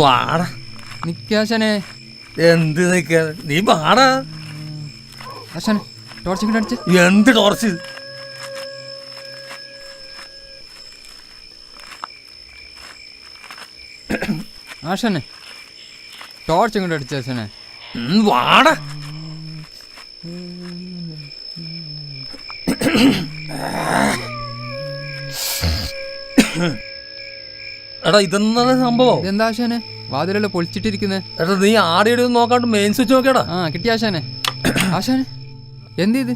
വാടാ നിക്കാശനെ. എന്ത് നിക്കാ നീ വാടാ. ആശാനെ ടോർച്ച് ഇങ്ങോട്ട് അടിച്ച്. എന്ത് ടോർച്ച്? ആശാനെ ടോർച്ച് ഇങ്ങോട്ട് അടിച്ച. ആശാനെ വാടാ. എടാ ഇതെന്താ സംഭവം? ഇതെന്താ ആശാനെ വാതിലല്ലോ പൊളിച്ചിട്ടിരിക്കുന്നത്? എടാ നീ ആടെ നോക്കാണ്ട് മെയിൻ സ്വിച്ച് നോക്കിയടാ. ആ കിട്ടി ആശാനെ. ആശാനെ എന്ത് ഇത്?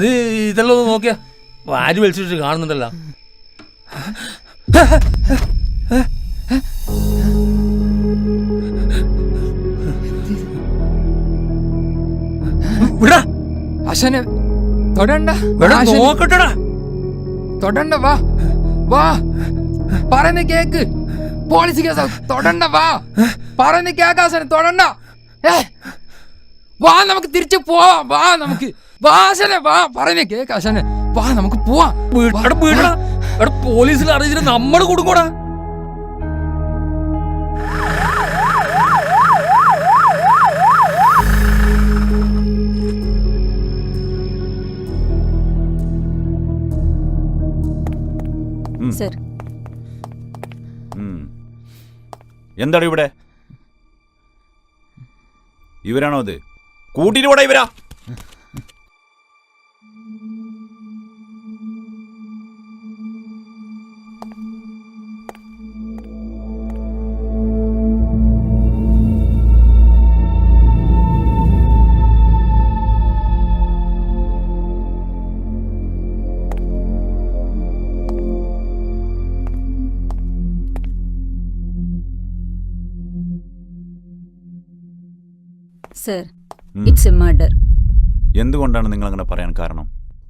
നീ ഇതെല്ലാം ഒന്ന് നോക്കിയാ വാരി വലിച്ചിട്ട് കാണുന്നുണ്ടല്ലോ. ആശാനെ തൊടണ്ട. നോക്കട്ടടാ. തൊടണ്ട. വാ വാ പറയുന്ന കേക്ക്. പോളിസി കേസാ. തൊടണ്ട. വാ പറയുന്ന കേക്ക് ആശാനെ. തൊടണ്ട. വാ നമുക്ക് തിരിച്ചു പോവാം. വാ നമുക്ക്. വാ ആശാനെ. വാ പറയുന്ന കേക്ക് ആശാനെ. വാ നമുക്ക് പോവാം. പോലീസിൽ അറിയിച്ചിട്ട് നമ്മൾ കൊടുക്കൂടാ. എന്താണ് ഇവിടെ? ഇവരാണോ അത്? കൂട്ടിട്ട് പോടാ ഇവരാ. Sir, it's a murder. എന്തുകൊണ്ടാണ് നിങ്ങൾ അങ്ങനെ പറയാൻ കാരണം?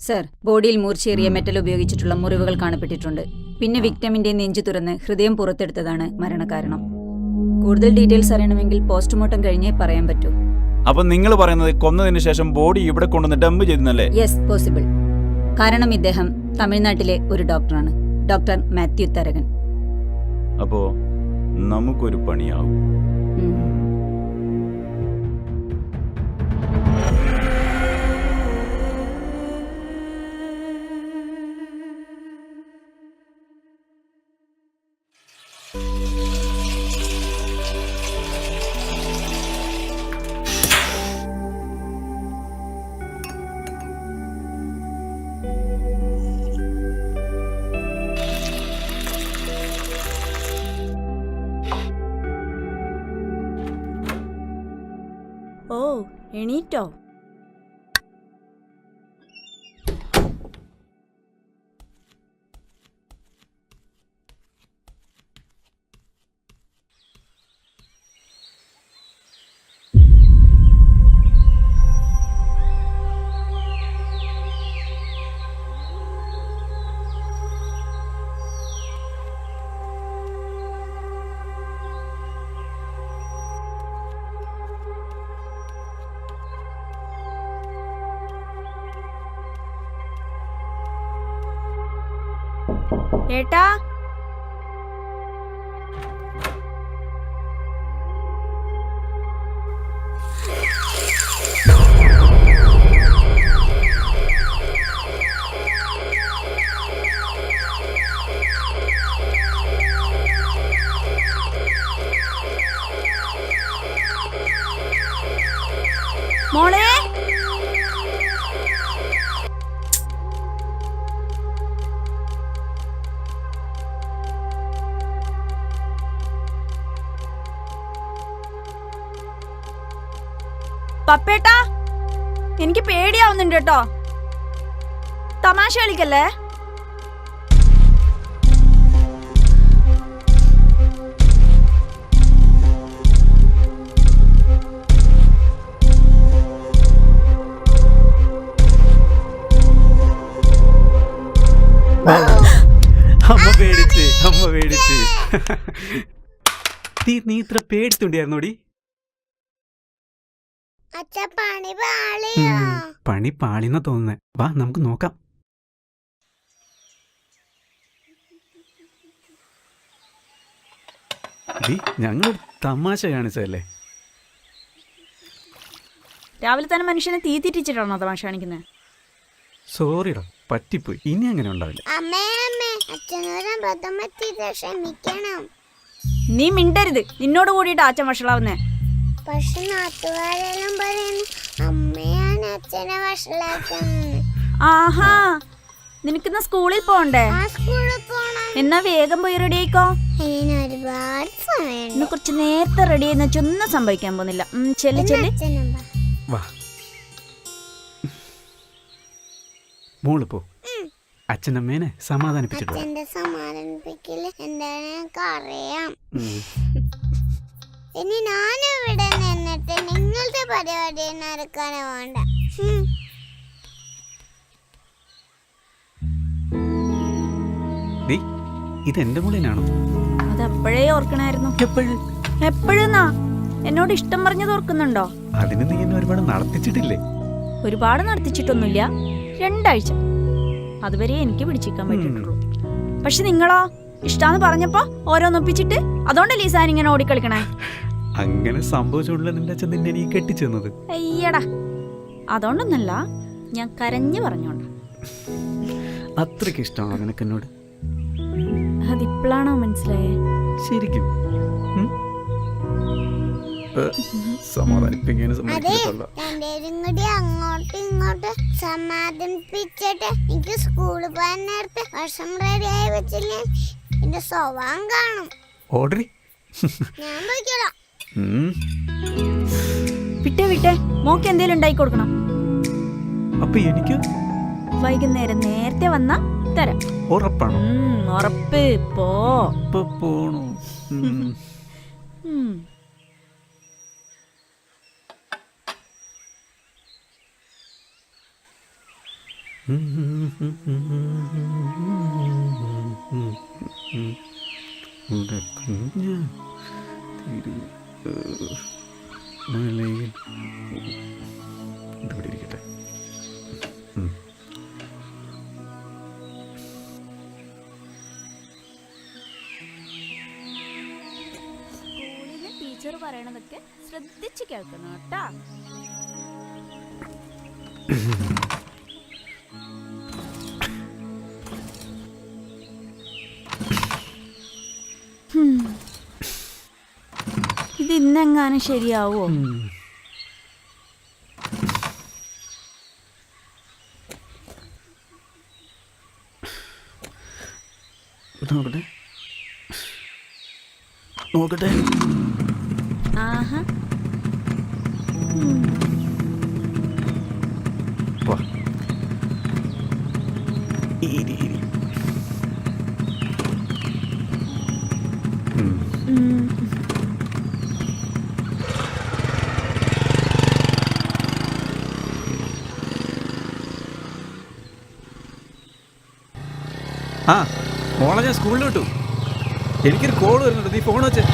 സർ, ബോഡിയിൽ മൂർച്ചയേറിയ മെറ്റൽ ഉപയോഗിച്ചിട്ടുള്ള മുറിവുകൾ കാണപ്പെട്ടിട്ടുണ്ട്. പിന്നെ വിക്ടിമിന്റെ നെഞ്ചു തുറന്ന് ഹൃദയം പുറത്തെടുത്തതാണ് മരണകാരണം. കൂടുതൽ ഡീറ്റെയിൽസ് അറിയണമെങ്കിൽ പോസ്റ്റ്മോർട്ടം കഴിഞ്ഞേ പറയാൻ പറ്റൂ. അപ്പൊ നിങ്ങൾ പറയുന്നത് കൊന്നതിന് ശേഷം ബോഡി ഇവിടെ കൊണ്ടുവന്ന് ഡംപ് ചെയ്തെന്നല്ലേ? Yes, possible. കാരണം ഇദ്ദേഹം തമിഴ്നാട്ടിലെ ഒരു ഡോക്ടറാണ്, ഡോക്ടർ മാത്യു തരകൻ. അപ്പോ നമുക്കൊരു പണിയാവും. ഓ, എണീറ്റോ? ഏട്ടാ, മോളെ, പപ്പേട്ടാ, എനിക്ക് പേടിയാവുന്നുണ്ട് കേട്ടോ. തമാശ കളിക്കല്ലേ. അമ്മ പേടിച്ച് നീ ഇത്ര പേടിത്തുണ്ടായിരുന്നോടി? പണി പാളിന്ന തോന്നുന്നേ. വാ നമുക്ക് നോക്കാം. ഞങ്ങൾ തമാശ കാണിച്ചതല്ലേ. രാവിലെ തന്നെ മനുഷ്യനെ തീ തിരിച്ചിട്ടാണോ തമാശ കാണിക്കുന്നത്? സോറിടാ, പറ്റിപ്പോയി. ഇനി അങ്ങനെ ഉണ്ടാവില്ല. നീ മിണ്ടരുത്. നിന്നോട് കൂടിയിട്ട് അച്ഛൻ വഷളാവുന്നേ. പക്ഷെ നാട്ടുകാരെല്ലാം പറയുന്നു അമ്മയാണ് അച്ഛനെ വഷളാക്കുന്നത്. ആഹാ, നിനക്കിന്ന് സ്കൂളിൽ പോണ്ടേ? ആ സ്കൂളിൽ പോണം. എന്നാ വേഗം പോയി റെഡി ആയിക്കോ. അതിന് ഒരുപാട് സമയം. ഇന്ന് കുറച്ച് നേരത്തെ റെഡി ചെയ്യുന്ന ഒന്നും സംഭവിക്കാൻ പോകുന്നില്ല. ചെല്ലി ചെല്ലി. വാ മോള് പോ. അച്ഛനമ്മേനെ സമാധാനിപ്പിച്ചിട്ട് വാ. അച്ഛന്റെ സമാധാനിപ്പിക്കല് എന്താണ് ഞങ്ങൾക്ക് അറിയാം. ഇനി ഞാനിവിടെ നിന്നിട്ട് നിങ്ങളുടെ പരിപാടി നടക്കാനോ വേണ്ട. ഇതെന്റെ മോളിനാണോ? അതെപ്പോഴേ ഓർക്കണായിരുന്നു. എപ്പോഴെന്നാ? എന്നോട് ഇഷ്ടം പറഞ്ഞത് ഓർക്കുന്നുണ്ടോ? അതിന് നീ എന്നെ ഒരുപാട് നടത്തിച്ചിട്ടില്ലേ? ഒരുപാട് നടത്തിച്ചിട്ടൊന്നുമില്ല, 2 ആഴ്ച. അതുവരെ എനിക്ക് പിടിച്ചിരിക്കാൻ പറ്റിയിട്ടുള്ളൂ. പക്ഷെ നിങ്ങളോ ഇഷ്ടാന്ന് പറഞ്ഞപ്പോ ഓരോന്നൊപ്പിച്ചിട്ട് അതുകൊണ്ടല്ലേ ഈ സാധനം ഇങ്ങനെ ഓടിക്കളിക്കണേ? അങ്ങനെ സംഭവിച്ചുള്ള നിന്റെ അച്ഛൻ നിന്നെ നീ കെട്ടിച്ചെന്നത്? അയ്യടാ, അതുകൊണ്ടൊന്നല്ല, ഞാൻ കരഞ്ഞു പറഞ്ഞോണ്ട. അത്രയ്ക്ക് ഇഷ്ടമാണോ നിനക്ക് എന്നോട്? അതിപ്പോഴാണോ മനസ്സിലായേ? ശരിക്കും സമാധാനിപ്പിക്കാൻ അതെ, രണ്ടുപേരും കൂടി അങ്ങോട്ടും ഇങ്ങോട്ടും സമാധാനിപ്പിച്ചിട്ട് എനിക്ക് സ്കൂളിൽ പോകാൻ നേരത്തെ വർഷം റെഡിയായി വെച്ചില്ലേ എന്റെ സ്വഭാവം കാണും. ഓർഡറി ഞാൻ പോയിക്കോളാം. വിട്ടേ, മോക്ക് എന്തേലും ഉണ്ടാക്കി കൊടുക്കണം. അപ്പൊ എനിക്ക് വൈകുന്നേരം നേരത്തെ വന്നാ തരാം. ഉറപ്പാണോ? ഉറപ്പ്. പോ. പോണോ? മലയിൽ ഇവിടെ ഇരിക്കട്ടെ. സ്കൂളിലെ ടീച്ചർ പറയണതൊക്കെ ശ്രദ്ധിച്ച് കേൾക്കണം കേട്ടാ. ഇത് ഇന്നെങ്ങാനും ശരിയാവോ? നോക്കട്ടെ. ആഹാ, ആ മോളെ ഞാൻ സ്കൂളിൽ വിട്ടു. എനിക്കൊരു കോൾ വരുന്നുണ്ട്, നീ ഫോൺ വെച്ചേ.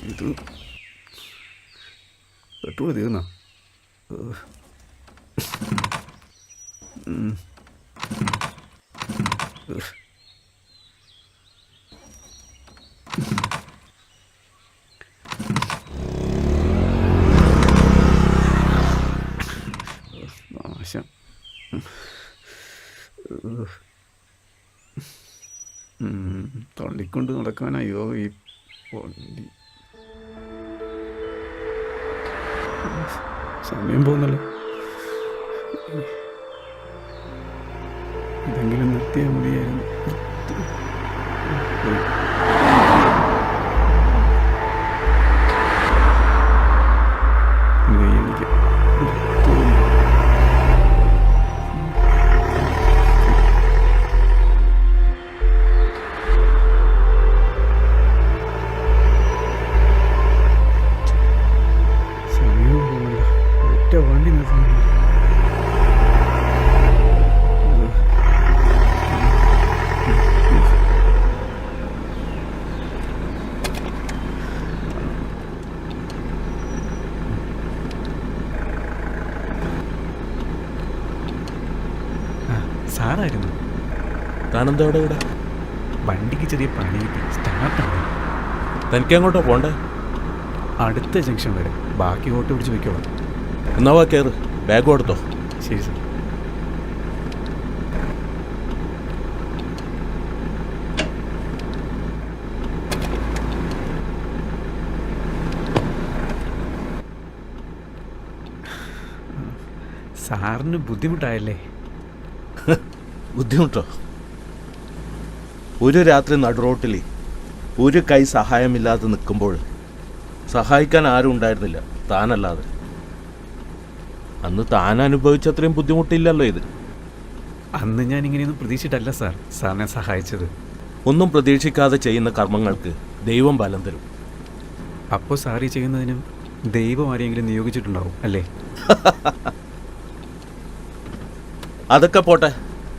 ഇത് പെട്രോൾ തീർന്നോ? നാശം. തള്ളിക്കൊണ്ട് നടക്കാനയ്യോ ഈ വണ്ടി. സമയം പോകുന്നല്ലോ. ഇതെങ്കിലും നിർത്തിയാൽ മതിയായിരുന്നു. സാറായിരുന്നു. താനെന്താ ഇവിടെ ഇവിടെ? വണ്ടിക്ക് ചെറിയ പണി കിട്ടി, സ്റ്റാർട്ടാണ്. തനിക്ക് എങ്ങോട്ടാ പോണ്ടേ? അടുത്ത ജംഗ്ഷൻ വരെ, ബാക്കി ഓട്ടോ പിടിച്ച് വയ്ക്കോളാം. എന്നാവാ കയറ്, ബാഗ് കൊടുത്തോ. ശരി സാർ. സാറിന് ബുദ്ധിമുട്ടായല്ലേ? ബുദ്ധിമുട്ടോ? ഒരു രാത്രി നടുറോട്ടിൽ ഒരു കൈ സഹായമില്ലാതെ നിൽക്കുമ്പോൾ സഹായിക്കാൻ ആരും ഉണ്ടായിരുന്നില്ല, താനല്ലാതെ. അന്ന് താൻ അനുഭവിച്ചത്രയും ബുദ്ധിമുട്ടില്ലല്ലോ ഇത്. അന്ന് ഞാൻ ഇങ്ങനെയൊന്നും പ്രതീക്ഷിച്ചിട്ടല്ല സാർ സാറിനെ സഹായിച്ചത്. ഒന്നും പ്രതീക്ഷിക്കാതെ ചെയ്യുന്ന കർമ്മങ്ങൾക്ക് ദൈവം ബലം തരും. അപ്പോൾ സാറി ചെയ്യുന്നതിനും ദൈവം ആരെങ്കിലും നിയോഗിച്ചിട്ടുണ്ടാവും അല്ലേ? അതൊക്കെ പോട്ടെ,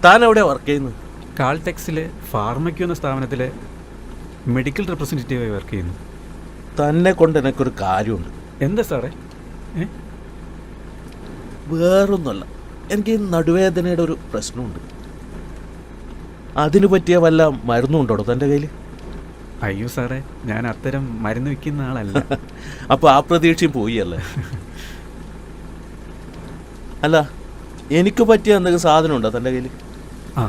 താൻ എവിടെ വർക്ക് ചെയ്യുന്നു? കാൾടെക്സിലെ ഫാർമയ്ക്ക് എന്ന സ്ഥാപനത്തിലെ മെഡിക്കൽ റെപ്രസെൻറ്റേറ്റീവായി വർക്ക് ചെയ്യുന്നു. തന്നെ കൊണ്ട് എനിക്കൊരു കാര്യമുണ്ട്. എന്താ സാറേ? വേറൊന്നുമല്ല, എനിക്ക് ഈ നടുവേദനയുടെ ഒരു പ്രശ്നമുണ്ട്. അതിന് പറ്റിയ വല്ല മരുന്നും ഉണ്ടോ തൻ്റെ കയ്യിൽ? അയ്യോ സാറേ, ഞാൻ അത്തരം മരുന്ന് വയ്ക്കുന്ന ആളല്ല. അപ്പോൾ ആ പ്രതീക്ഷയും പോയി അല്ലേ? അല്ല, എനിക്ക് പറ്റിയ എന്തെങ്കിലും സാധനം ഉണ്ടോ തൻ്റെ കയ്യിൽ? ആ,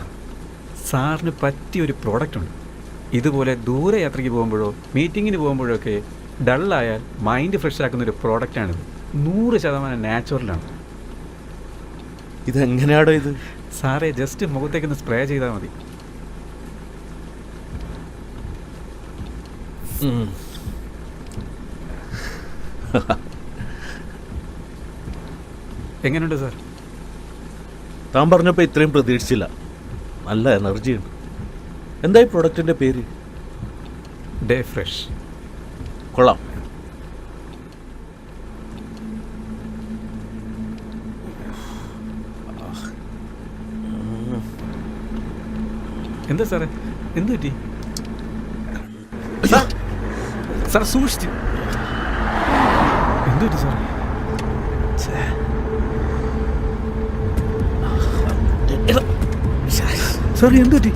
സാറിന് പറ്റിയ ഒരു പ്രോഡക്റ്റ് ഉണ്ട്. ഇതുപോലെ ദൂരയാത്രയ്ക്ക് പോകുമ്പോഴോ മീറ്റിങ്ങിന് പോകുമ്പോഴോ ഒക്കെ ഡള്ളായാൽ മൈൻഡ് ഫ്രഷ് ആക്കുന്നൊരു പ്രോഡക്റ്റാണിത്. 100% നാച്ചുറലാണ്. ഇതെങ്ങനെയാണോ ഇത്? സാറേ, ജസ്റ്റ് മുഖത്തേക്കൊന്ന് സ്പ്രേ ചെയ്താൽ മതി. എങ്ങനെയുണ്ട് സാർ? താൻ പറഞ്ഞപ്പോൾ ഇത്രയും പ്രതീക്ഷിച്ചില്ല. നല്ല എനർജിയുണ്ട്. എന്തായി പ്രൊഡക്റ്റിൻ്റെ പേര്? Day fresh. കൊള്ളാം. എന്താ സാറേ, എന്ത് പറ്റി? സാർ സൂക്ഷിച്ചു. എന്ത് പറ്റി സാറേ? സാർ എന്ത് പറ്റി?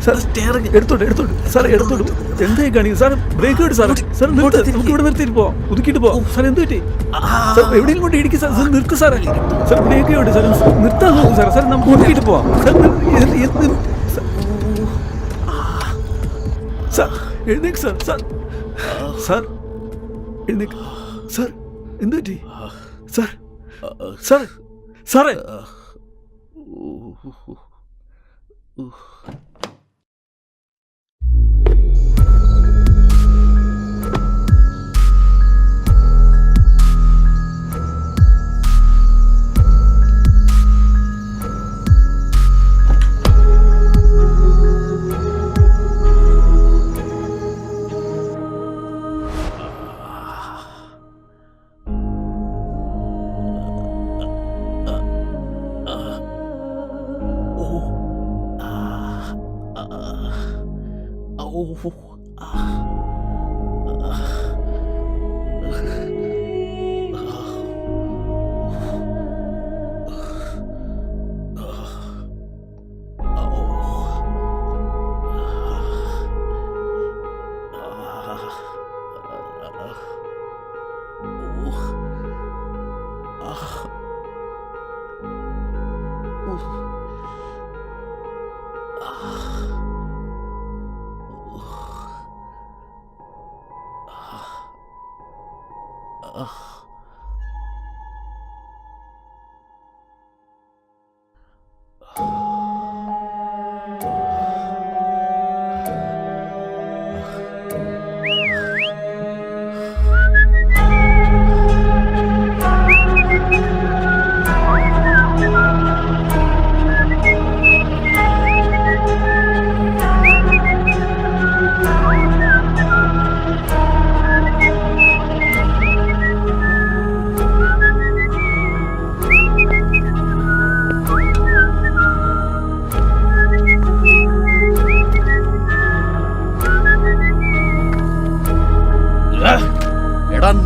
സാർ എടുത്തോട്ട് സാറേ, എടുത്തോട്ട്. എന്തായി കാണിക്കും സാർ? ബ്രേക്ക് ഇട്ട് സാർ. സാർ നിർത്ത്, നമുക്ക് ഇവിടെ നിർത്തിയിട്ട് പോവാം, ഒതുക്കിയിട്ട് പോവാം. സാർ എന്ത് പറ്റി? സാർ എവിടെയും കൊണ്ട് ഇടിക്കും സാർ. സാർ നിർത്ത് സാറേ. സാർ ബ്രേക്ക് ഇട്ട് സാർ, നിർത്താൻ നോക്കും സാർ. സാർ നമുക്ക് ഒതുക്കിയിട്ട് പോവാം. സാർ എഴുന്നേക്ക് സാർ. സാർ സാർ എഴുന്നേക്ക് സാർ. എന്ത് പറ്റി സാർ? സാർ സാറേ.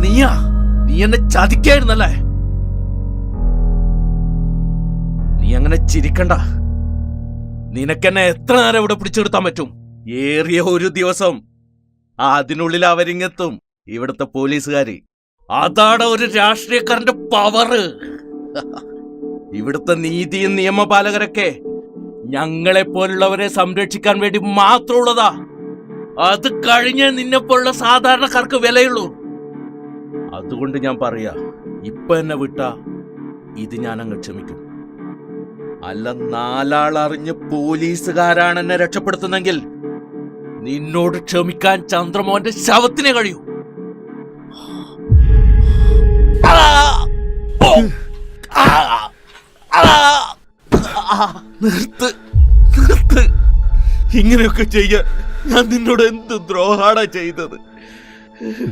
നീ എന്നെ ചതിക്കായിരുന്നല്ലേ? നീ അങ്ങനെ ചിരിക്കണ്ട. നിനക്കെന്നെ എത്ര നേരം ഇവിടെ പിടിച്ചെടുത്താൻ പറ്റും? ഏറിയ ഒരു ദിവസം. അതിനുള്ളിൽ അവരിങ്ങെത്തും, ഇവിടുത്തെ പോലീസുകാര്. അതാണ് ഒരു രാഷ്ട്രീയക്കാരന്റെ പവറ്. ഇവിടുത്തെ നീതിയും നിയമപാലകരൊക്കെ ഞങ്ങളെ പോലുള്ളവരെ സംരക്ഷിക്കാൻ വേണ്ടി മാത്രമുള്ളതാ. അത് കഴിഞ്ഞേ നിന്നെപ്പോലുള്ള സാധാരണക്കാർക്ക് വിലയുള്ളൂ. അതുകൊണ്ട് ഞാൻ പറയാ, ഇപ്പൊ എന്നെ വിട്ടാ ഇത് ഞാൻ അങ്ങ് ക്ഷമിക്കും. അല്ല, നാലാളറിഞ്ഞ് പോലീസുകാരാണ് എന്നെ രക്ഷപ്പെടുത്തുന്നെങ്കിൽ നിന്നോട് ക്ഷമിക്കാൻ ചന്ദ്രമോഹന്റെ ശവത്തിനെ കഴിയൂ. നിർത്ത്, നിർത്ത്. ഇങ്ങനെയൊക്കെ ചെയ്യാൻ ഞാൻ നിന്നോട് എന്ത് ദ്രോഹാടാ ചെയ്തത്?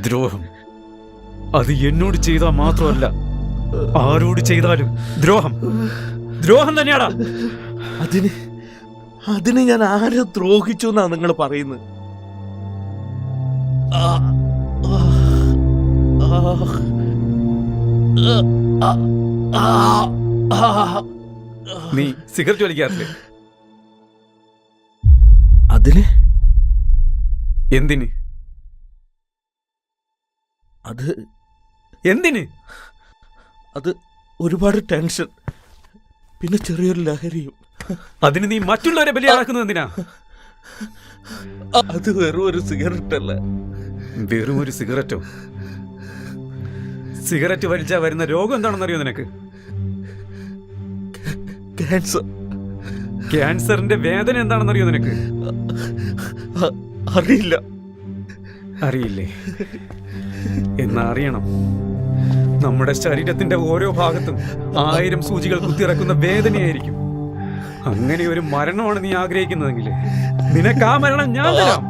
ദ്രോഹം അത് എന്നോട് ചെയ്താൽ മാത്രമല്ല, ആരോട് ചെയ്താലും ദ്രോഹം ദ്രോഹം തന്നെയാടാ. അതിന് ഞാൻ ആരെ ദ്രോഹിച്ചു എന്നാ നിങ്ങൾ പറയുന്നത്? നീ സിഗരറ്റ് വലിക്കാറില്ലേ? അതിന് എന്തിന്? അത് എന്തിന്? അത് ഒരുപാട് ടെൻഷൻ, പിന്നെ ചെറിയൊരു ലഹരിയും. അതിന് നീ മറ്റുള്ളവരെ ബലിയാക്കുന്നത് എന്തിനാ? അത് വെറും ഒരു സിഗരറ്റ് അല്ല. വെറും ഒരു സിഗരറ്റോ? സിഗരറ്റ് വലിച്ചാ വരുന്ന രോഗം എന്താണെന്നറിയോ നിനക്ക്? ക്യാൻസർ. ക്യാൻസറിന്റെ വേദന എന്താണെന്നറിയോ നിനക്ക്? അറിയില്ല. അറിയില്ലേ? എന്നാ അറിയണം. നമ്മുടെ ശരീരത്തിന്റെ ഓരോ ഭാഗത്തും 1000 സൂചികൾ കുത്തിയിറക്കുന്ന വേദനയായിരിക്കും. അങ്ങനെ ഒരു മരണമാണ് നീ ആഗ്രഹിക്കുന്നതെങ്കിൽ നിനക്ക് ആ മരണം ഞാൻ തരാം.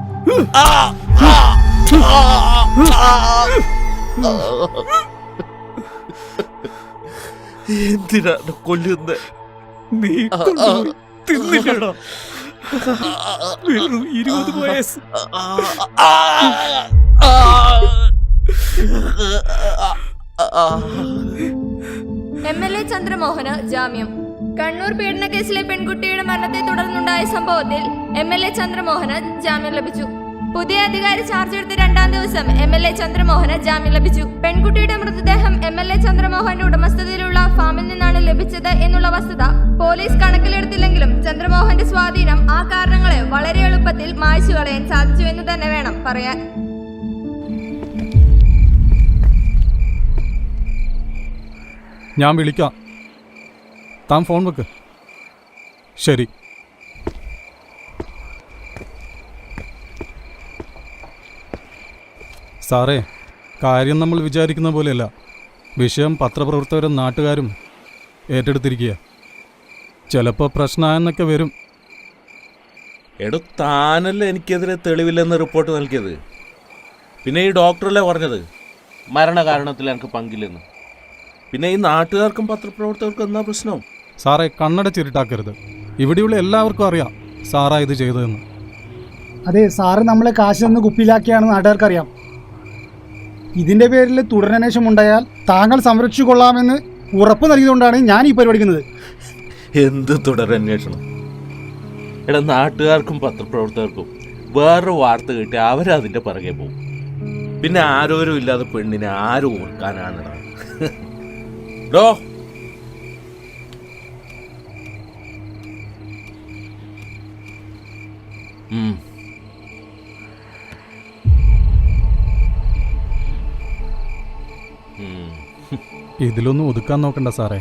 എന്തിനാണ് കൊല്ലുന്നത്? നീ കൊണ്ടുപോയി തിന്നില്ലടാ. വെറും 20 വയസ്സ്. MLA ചന്ദ്രമോഹന് ജാമ്യം. കണ്ണൂർ പീഡന കേസിലെ പെൺകുട്ടിയുടെ മരണത്തെ തുടർന്നുണ്ടായ സംഭവത്തിൽ MLA ചന്ദ്രമോഹന് ജാമ്യം ലഭിച്ചു. പുതിയ അധികാരി ചാർജ് എടുത്ത 2ാം ദിവസം MLA ചന്ദ്രമോഹന് ജാമ്യം ലഭിച്ചു. പെൺകുട്ടിയുടെ മൃതദേഹം MLA ചന്ദ്രമോഹന്റെ ഉടമസ്ഥതയിലുള്ള ഫാമിൽ നിന്നാണ് ലഭിച്ചത് എന്നുള്ള വസ്തുത പോലീസ് കണക്കിലെടുത്തില്ലെങ്കിലും ചന്ദ്രമോഹന്റെ സ്വാധീനം ആ കാരണങ്ങളെ വളരെ എളുപ്പത്തിൽ മായ്ച്ചു കളയാൻ സാധിച്ചു എന്ന് തന്നെ വേണം പറയാൻ. ഞാൻ വിളിക്കാം, താൻ ഫോൺ വെക്ക്. ശരി. സാറേ, കാര്യം നമ്മൾ വിചാരിക്കുന്ന പോലെയല്ല. വിഷയം പത്രപ്രവർത്തകരും നാട്ടുകാരും ഏറ്റെടുത്തിരിക്കുക. ചിലപ്പോൾ പ്രശ്നമെന്നൊക്കെ വരും. എടോ, താനല്ലേ എനിക്കെതിരെ തെളിവില്ലെന്ന് റിപ്പോർട്ട് നൽകിയത്. പിന്നെ ഈ ഡോക്ടറല്ലേ പറഞ്ഞത് മരണകാരണത്തിൽ എനിക്ക് പങ്കില്ലെന്ന്. പിന്നെ ഈ നാട്ടുകാർക്കും പത്രപ്രവർത്തകർക്കും എന്നാ പ്രശ്നം? സാറേ, കണ്ണടച്ചിരുട്ടാക്കരുത്. ഇവിടെയുള്ള എല്ലാവർക്കും അറിയാം സാറാ ഇത് ചെയ്തതെന്ന്. അതെ, സാറ് നമ്മളെ കാശ് തന്ന് കുപ്പിയിലാക്കിയാണെന്ന് നാട്ടുകാർക്കറിയാം. ഇതിൻ്റെ പേരിൽ തുടരന്വേഷണം ഉണ്ടായാൽ താങ്കൾ സംരക്ഷിച്ചു കൊള്ളാമെന്ന് ഉറപ്പ് നൽകിയതുകൊണ്ടാണ് ഞാൻ ഈ പരിപാടിക്കുന്നത്. എന്ത് തുടരന്വേഷണം? എടാ, നാട്ടുകാർക്കും പത്രപ്രവർത്തകർക്കും വേറൊരു വാർത്ത കിട്ടി അവരതിൻ്റെ പുറകെ പോകും. പിന്നെ ആരോരും ഇല്ലാതെ പെണ്ണിനെ ആരും ഓർക്കാനാണ്? ഡോ, ഇതിലൊന്നും ഒതുക്കാൻ നോക്കണ്ട സാറേ.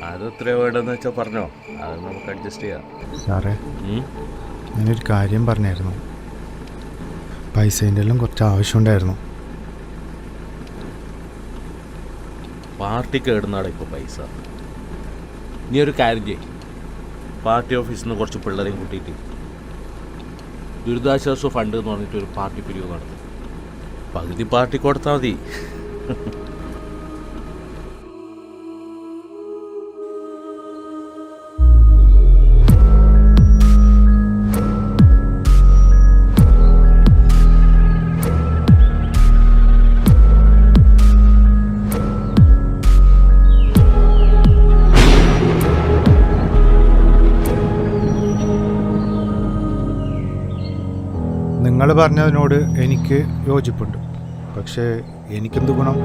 അതെത്ര വേണ്ടെന്ന് വെച്ചാൽ പറഞ്ഞോ, അത് നമുക്ക് അഡ്ജസ്റ്റ് ചെയ്യാം. സാറേ, ഞാനൊരു കാര്യം പറഞ്ഞായിരുന്നു. പൈസേൻ്റെ എല്ലാം കുറച്ച് ആവശ്യമുണ്ടായിരുന്നു. പാർട്ടിക്ക് ഇടുന്നാടെ ഇപ്പോൾ പൈസ. നീ ഒരു കാര്യം ചെയ്യും, പാർട്ടി ഓഫീസിൽ നിന്ന് കുറച്ച് പിള്ളേരെയും കൂട്ടിയിട്ട് ദുരിതാശ്വാസ ഫണ്ട് എന്ന് പറഞ്ഞിട്ട് ഒരു പാർട്ടി പിരിവ് നടത്തും. പകുതി പാർട്ടി കൊടുത്താൽ മതി. പറഞ്ഞതിനോട് എനിക്ക് യോജിപ്പുണ്ട്. പക്ഷേ എനിക്കെന്ത് ഗുണം?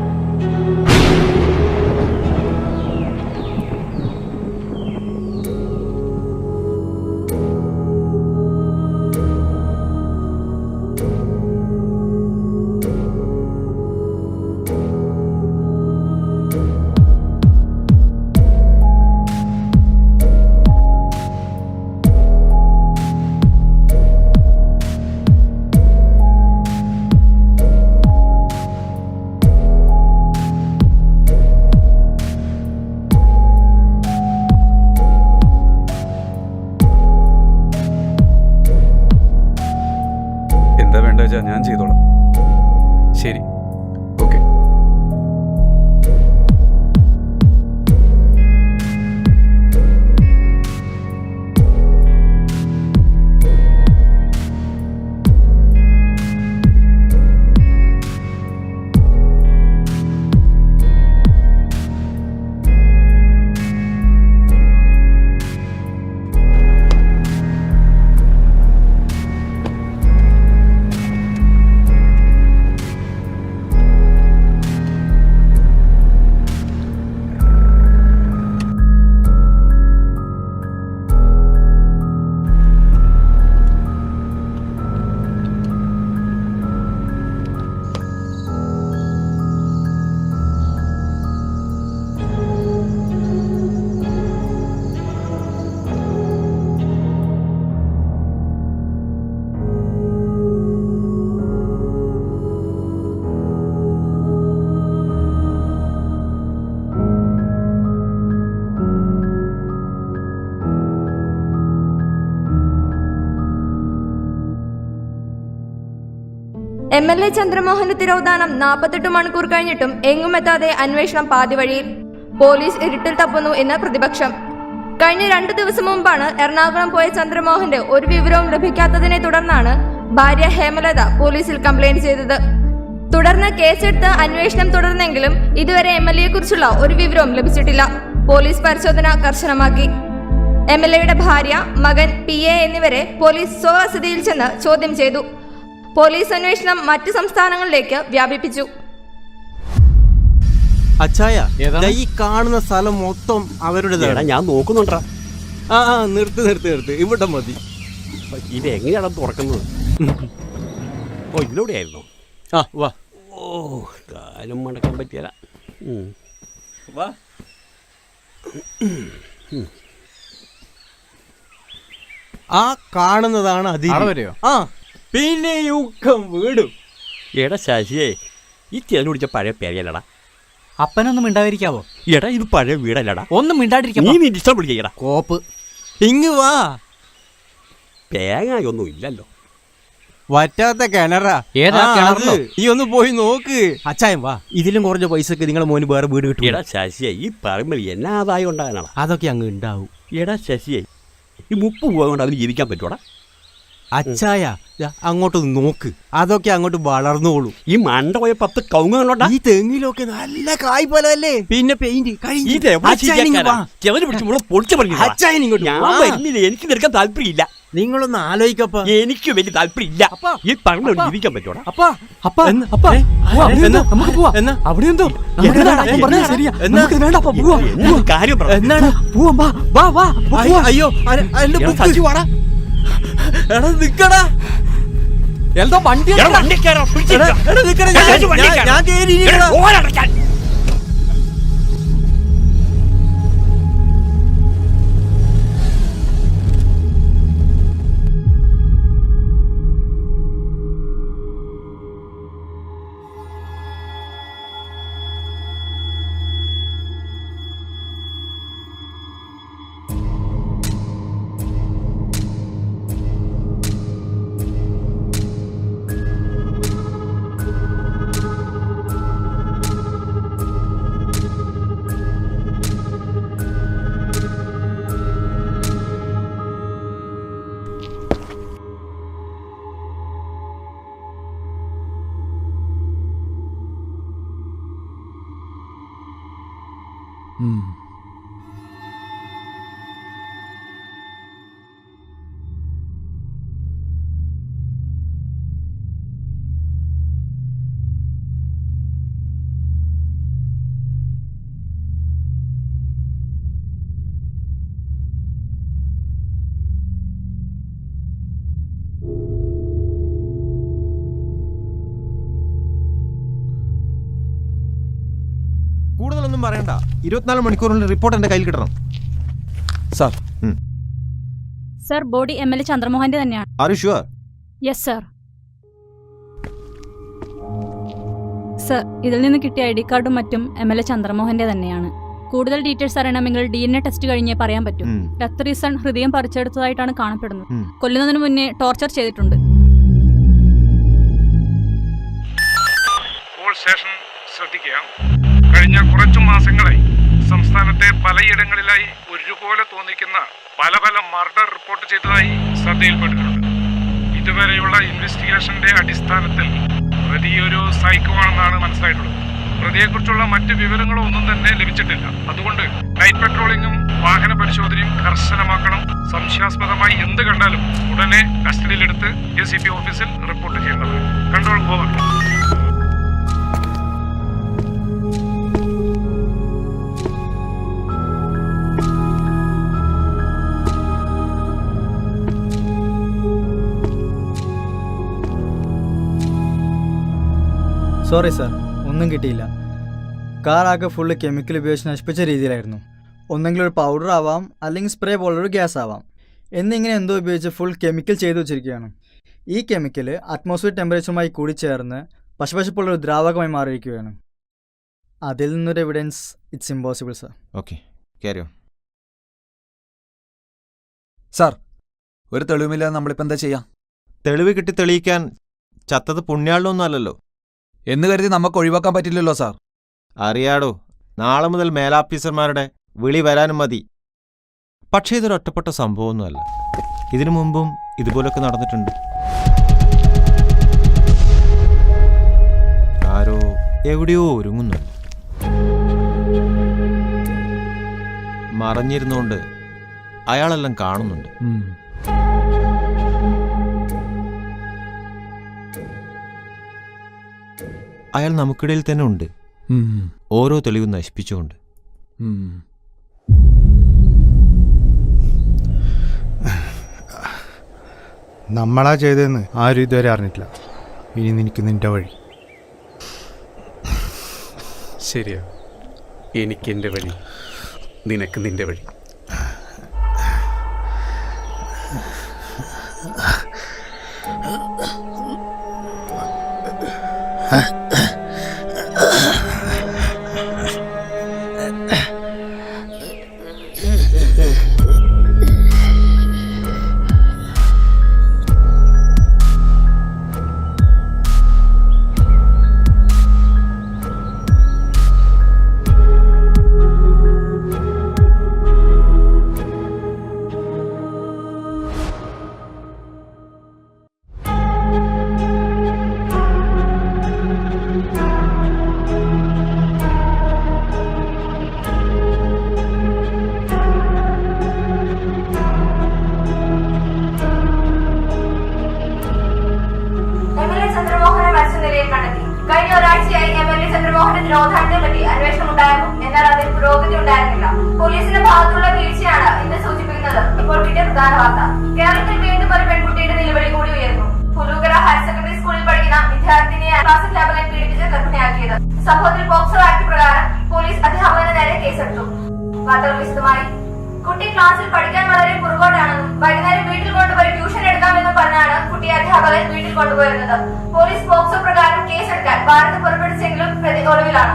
എന്താ വേണ്ട വെച്ചാ ഞാൻ ചെയ്തോളാം. ശരി, ഓക്കെ. MLA ചന്ദ്രമോഹന്റെ തിരോധാനം 48 മണിക്കൂർ കഴിഞ്ഞിട്ടും എങ്ങും എത്താതെ അന്വേഷണം പാതിവഴിയിൽ. പോലീസ് ഇരുട്ടിൽ തപ്പുന്നു എന്ന് പ്രതിപക്ഷം. കഴിഞ്ഞ 2 ദിവസം മുമ്പാണ് എറണാകുളം പോയ ചന്ദ്രമോഹന്റെ ഒരു വിവരവും ലഭിക്കാത്തതിനെ തുടർന്നാണ് ഭാര്യ ഹേമലത പോലീസിൽ കംപ്ലൈന്റ് ചെയ്തത്. തുടർന്ന് കേസെടുത്ത് അന്വേഷണം തുടർന്നെങ്കിലും ഇതുവരെ MLA കുറിച്ചുള്ള ഒരു വിവരവും ലഭിച്ചിട്ടില്ല. പോലീസ് പരിശോധന കർശനമാക്കി. MLAയുടെ ഭാര്യ, മകൻ, PA എന്നിവരെ പോലീസ് സ്വവസതിയിൽ ചെന്ന് ചോദ്യം ചെയ്തു. പോലീസ് അന്വേഷണം മറ്റ് സംസ്ഥാനങ്ങളിലേക്ക് വ്യാപിപ്പിച്ചു. അച്ചായ, ഈ കാണുന്ന സ്ഥലം മൊത്തം അവരുടേതാണ്. ഞാൻ നോക്കുന്നുണ്ടാ. നിർത്ത്, ഇവിടെ മതി. ഇത് എങ്ങനെയാണ് തുറക്കുന്നത്? ഓ, ഇതിലൂടെ ആയിരുന്നു. വാ. ഓ, കാലും മടക്കാൻ പറ്റിയല്ല. ആ കാണുന്നതാണ് അതിഥി. പിന്നെ യുക്കം വീടും. എടാ ശശിയേ, ഈ ചേർന്ന് പിടിച്ച പഴയ പേരല്ലടാ. അപ്പനൊന്നും മിണ്ടാതിരിക്കാവോ? എടാ, ഇത് പഴയ വീടല്ലടാ. ഒന്നും മിണ്ടാതിരിക്കാം. നീ ഇഷ്ടം പിടിക്കടാ. കോപ്പ് ഇങ്ങ് വാ. തേങ്ങയൊന്നും ഇല്ലല്ലോ. വറ്റാത്ത കിണറാ. ഏതാ കിണറ്? ഈ ഒന്ന് പോയി നോക്ക്. അച്ചായം വാ. ഇതിലും കുറഞ്ഞ പൈസക്ക് നിങ്ങളെ മോന് വേറെ വീട് കിട്ടും. എടാ ശശിയെ, ഈ പറമ്പിൽ എന്നാ ആദായം ഉണ്ടാകാനാണ്? അതൊക്കെ അങ്ങ് ഉണ്ടാവും. എടാ ശശിയെ, ഈ 30 രൂപ കൊണ്ട് അതിന് ജീവിക്കാൻ പറ്റൂടാ? അച്ചായ, അങ്ങോട്ടൊന്ന് നോക്ക്. അതൊക്കെ അങ്ങോട്ട് വളർന്നോളൂ. ഈ മണ്ട പോയ 10 കവുങ്ങുകളുണ്ടാ. ഈ തെങ്ങിലൊക്കെ നല്ല കായ് പോലല്ലേ. പിന്നെ പെയിന്റ് എനിക്ക് നിൽക്കാൻ താല്പര്യമില്ല. നിങ്ങളൊന്ന് ആലോചിക്കപ്പ. എനിക്ക് വലിയ താല്പര്യമില്ല. ഈ പറമ്പിൽ ജീവിക്കാൻ പറ്റൂടാ? നമുക്ക് പോവാ. അവിടെ എന്തോ കാര്യം അയ്യോ, എടാ നിക്കടാ. എന്തോ വണ്ടി ഒന്നും പറയണ്ട, 24 മണിക്കൂറിനുള്ളിൽ റിപ്പോർട്ട് എന്റെ കയ്യിൽ കിട്ടണം. സാർ, സർ, ബോഡി MLA ചന്ദ്രമോഹന്റെ തന്നെയാണ്. Are you sure? Yes sir. Sir, ഇതിൽ നിന്ന് കിട്ടിയ ID കാർഡും മറ്റും MLA ചന്ദ്രമോഹന്റെ തന്നെയാണ്. കൂടുതൽ ഡീറ്റെയിൽസ് അറിയണമെങ്കിൽ DNA ടെസ്റ്റ് കഴിഞ്ഞേ പറയാൻ പറ്റും. ഡെത്ത് റീസൺ ഹൃദയം പറിച്ചെടുത്തതായിട്ടാണ് കാണപ്പെടുന്നത്. കൊല്ലുന്നതിന് മുന്നേ ടോർച്ചർ ചെയ്തിട്ടുണ്ട്. സ്റ്റേഷൻ ശ്രദ്ധിക്കുക. കഴിഞ്ഞ കുറച്ചു മാസങ്ങളായി സംസ്ഥാനത്തെ പലയിടങ്ങളിലായി ഒരുപോലെ തോന്നിക്കുന്ന പല മർഡർ റിപ്പോർട്ട് ചെയ്തതായി ശ്രദ്ധയിൽപ്പെട്ടിട്ടുണ്ട്. ഇതുവരെയുള്ള ഇൻവെസ്റ്റിഗേഷന്റെ അടിസ്ഥാനത്തിൽ പ്രതി ഒരു സൈക്കോ ആണെന്നാണ് മനസ്സിലായിട്ടുള്ളത്. പ്രതിയെക്കുറിച്ചുള്ള മറ്റ് വിവരങ്ങളോ ഒന്നും തന്നെ ലഭിച്ചിട്ടില്ല. അതുകൊണ്ട് നൈറ്റ് പെട്രോളിംഗും വാഹന പരിശോധനയും കർശനമാക്കണം. സംശയാസ്പദമായി എന്ത് കണ്ടാലും ഉടനെ കസ്റ്റഡിയിലെടുത്ത് ACP ഓഫീസിൽ റിപ്പോർട്ട് ചെയ്യേണ്ടതാണ്. Control over. സോറി സാർ, ഒന്നും കിട്ടിയില്ല. കാർ ആകെ ഫുള്ള് കെമിക്കൽ ഉപയോഗിച്ച് നശിപ്പിച്ച രീതിയിലായിരുന്നു. ഒന്നെങ്കിൽ ഒരു പൗഡർ ആവാം, അല്ലെങ്കിൽ സ്പ്രേ പോലൊരു ഗ്യാസ് ആവാം. എന്നിങ്ങനെ എന്തോ ഉപയോഗിച്ച് ഫുൾ കെമിക്കൽ ചെയ്തു വെച്ചിരിക്കുകയാണ്. ഈ കെമിക്കൽ അറ്റ്മോസ്ഫിയർ ടെമ്പറേച്ചറുമായി കൂടിച്ചേർന്ന് പശുപശുപ്പുള്ളൊരു ദ്രാവകമായി മാറിയിരിക്കുകയാണ്. അതിൽ നിന്നൊരു evidence it's impossible sir. Okay, carry on. Sir, ഒരു തെളിവുമില്ലാതെ നമ്മളിപ്പോൾ എന്താ ചെയ്യാം? തെളിവ് കിട്ടി തെളിയിക്കാൻ ചത്തത് പുണ്യാളിനൊന്നും അല്ലല്ലോ എന്ന് കരുതി നമുക്ക് ഒഴിവാക്കാൻ പറ്റില്ലല്ലോ സാർ. അറിയാടോ, നാളെ മുതൽ മേലാഫീസർമാരുടെ വിളി വരാനും മതി. പക്ഷേ ഇതൊരു ഒറ്റപ്പെട്ട സംഭവമൊന്നുമല്ല. ഇതിനു മുമ്പും ഇതുപോലൊക്കെ നടന്നിട്ടുണ്ട്. ആരോ എവിടെയോ ഒരുങ്ങുന്നുണ്ട്. മറഞ്ഞിരുന്നുകൊണ്ട് അയാളെല്ലാം കാണുന്നുണ്ട്. അയാൾ നമുക്കിടയിൽ തന്നെ ഉണ്ട്, ഓരോ തെളിവും നശിപ്പിച്ചുകൊണ്ട്. നമ്മളാ ചെയ്തതെന്ന് ആരും ഇതുവരെ അറിഞ്ഞിട്ടില്ല. ഇനി നിനക്ക് നിന്റെ വഴി. ശരിയാ, എനിക്കെൻ്റെ വഴി, നിനക്ക് നിന്റെ വഴി. കഴിഞ്ഞ ഒരാഴ്ചയായി MLA ചന്ദ്രമോഹന്റെ തിരോധാനത്തെ പറ്റി അന്വേഷണം ഉണ്ടായിരുന്നു. എന്നാൽ അതിൽ പുരോഗതി ഉണ്ടായിരുന്നില്ല. പോലീസിന്റെ ഭാഗത്തുള്ള വീഴ്ചയാണ് ഇത് സൂചിപ്പിക്കുന്നത്. ഇപ്പോൾ കിട്ടിയ പ്രധാന വാർത്ത, കേരളത്തിൽ വീണ്ടും ഒരു പെൺകുട്ടിയുടെ നിലവിളി കൂടി ഉയർന്നു. പുലൂകര ഹയർ സെക്കൻഡറി സ്കൂളിൽ പഠിക്കുന്ന വിദ്യാർത്ഥിനിയെ ക്ലാസ് അധ്യാപകൻ പീഡിപ്പിച്ച് ഗർഭിണിയാക്കിയത്. സംഭവത്തിൽ പോക്സോ ആക്ട് പ്രകാരം പോലീസ് അധ്യാപകന് നേരെ കേസെടുത്തു. വാർത്തകൾ വിശദമായി. കുട്ടി ക്ലാസ്സിൽ പഠിക്കാൻ വളരെ പുറകോട്ടാണെന്നും വൈകുന്നേരം വീട്ടിൽ കൊണ്ടുപോയി ട്യൂഷൻ എടുക്കാമെന്നും പറഞ്ഞാണ് കുട്ടിയെ അധ്യാപകൻ വീട്ടിൽ കൊണ്ടുപോയിരുന്നത്. പോലീസ് പോക്സോ പ്രകാരം കേസെടുക്കാൻ വാറന്റ് പുറപ്പെടുവിച്ചെങ്കിലും പ്രതി ഒളിവിലാണ്.